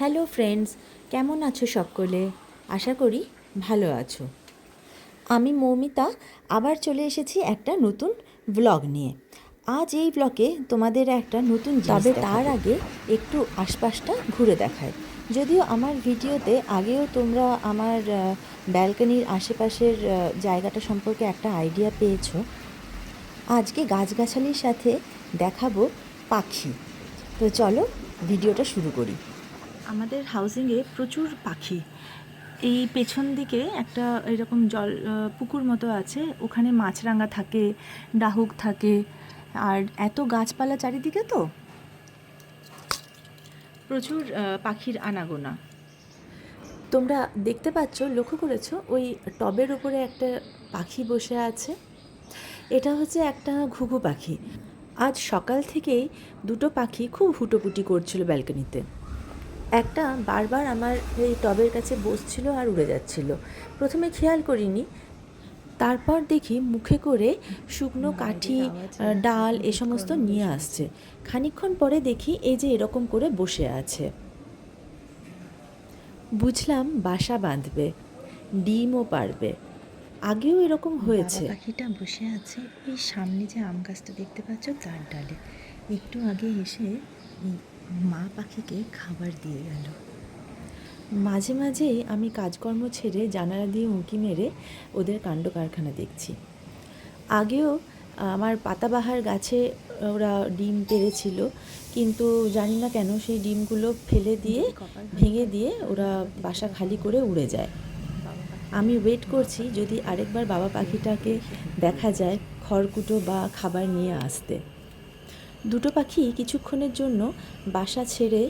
Hello friends, কেমন আছো সকলে? আশা করি ভালো আছো। আমি মৌমিতা আবার চলে এসেছি একটা নতুন ব্লগ নিয়ে। আজ এই ব্লগে তোমাদের একটা নতুন তবে তার আগে একটু আশপাশটা ঘুরে দেখায়। যদিও আমার ভিডিওতে আগেও তোমরা আমার ব্যালকনির আশেপাশের জায়গাটা সম্পর্কে একটা আইডিয়া পেয়েছো। আজকে গাছগাছালির সাথে দেখাবো পাখি। তো চলো ভিডিওটা শুরু করি। আমাদের হাউজিংয়ে প্রচুর পাখি। এই পেছন দিকে একটা এরকম জল পুকুর মতো আছে, ওখানে মাছরাঙা থাকে, ডাহুক থাকে, আর এত গাছপালা চারিদিকে তো প্রচুর পাখির আনাগোনা। তোমরা দেখতে পাচ্ছ, লক্ষ্য করেছো ওই টবের উপরে একটা পাখি বসে আছে? এটা হচ্ছে একটা ঘুঘু পাখি। আজ সকাল থেকেই দুটো পাখি খুব হুটোপুটি করছিল ব্যালকনিতে। একটা বারবার আমার এই টবের কাছে বসছিল আর উড়ে যাচ্ছিল। প্রথমে খেয়াল করিনি, তারপর দেখি মুখে করে শুকনো কাঠি, ডাল এ সমস্ত নিয়ে আসছে। খানিকক্ষণ পরে দেখি এই যে এরকম করে বসে আছে। বুঝলাম বাসা বাঁধবে, ডিমও পারবে। আগেও এরকম হয়েছে। পাখিটা বসে আছে ওই সামনে যে আম গাছটা দেখতে পাচ্ছ তার ডালে। একটু আগে এসে মা পাখিকে খাবার দিয়ে গেল। মাঝে মাঝেই আমি কাজকর্ম ছেড়ে জানালা দিয়ে উঁকি মেরে ওদের কাণ্ড কারখানা দেখছি। আগেও আমার পাতাবাহার গাছে ওরা ডিম পেড়েছিল, কিন্তু জানি না কেন সেই ডিমগুলো ফেলে দিয়ে ভেঙে দিয়ে ওরা বাসা খালি করে উড়ে যায়। আমি ওয়েট করছি যদি আরেকবার বাবা পাখিটাকে দেখা যায় খড়কুটো বা খাবার নিয়ে আসতে। দুটো পাখি কিছুক্ষণের জন্য বাসা ছেড়ে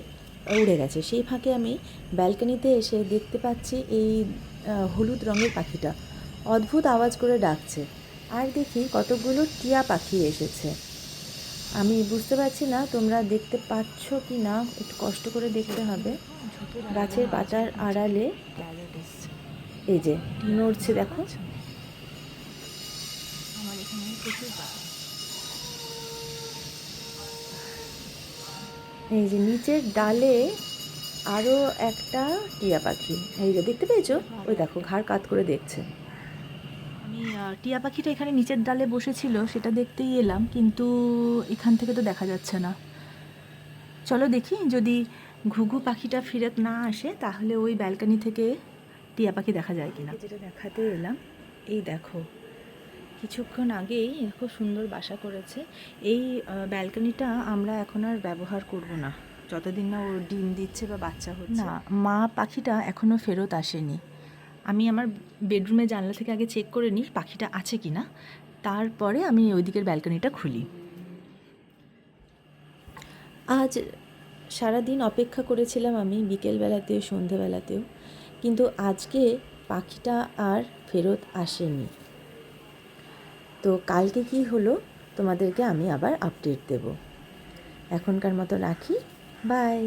উড়ে গেছে। সেই ফাঁকে আমি ব্যালকনিতে এসে দেখতে পাচ্ছি এই হলুদ রঙের পাখিটা অদ্ভুত আওয়াজ করে ডাকছে। আর দেখি কতগুলো টিয়া পাখি এসেছে। আমি বুঝতে পারছি না তোমরা দেখতে পাচ্ছ কি না, একটু কষ্ট করে দেখতে হবে। গাছের পাতার আড়ালে এই যে নড়ছে, দেখো। আমার এখানে প্রচুর পাখি। এই যে নিচের ডালে আরও একটা টিয়া পাখি, এই যে দেখতে পেয়েছো? ওই দেখো ঘাড় কাত করে দেখছে। আমি টিয়া পাখিটা এখানে নিচের ডালে বসেছিল সেটা দেখতেই এলাম, কিন্তু এখান থেকে তো দেখা যাচ্ছে না। চলো দেখি, যদি ঘুঘু পাখিটা ফিরত না আসে তাহলে ওই ব্যালকনি থেকে টিয়া পাখি দেখা যায় কিনা। যেটা দেখাতে এলাম, এই দেখো কিছুক্ষণ আগেই খুব সুন্দর বাসা করেছে। এই ব্যালকনিটা আমরা এখন আর ব্যবহার করব না যতদিন না ও ডিম দিচ্ছে বা বাচ্চা হচ্ছে। না, মা পাখিটা এখনও ফেরত আসেনি। আমি আমার বেডরুমে জানলা থেকে আগে চেক করে নিই পাখিটা আছে কি না, তারপরে আমি ওই দিকের ব্যালকনিটা খুলি। আজ সারাদিন অপেক্ষা করেছিলাম আমি, বিকেলবেলাতেও সন্ধেবেলাতেও, কিন্তু আজকে পাখিটা আর ফেরত আসেনি। তো কালকে কি হলো তোমাদেরকে আমি আবার আপডেট দেব। এখনকার মতো রাখি, বাই।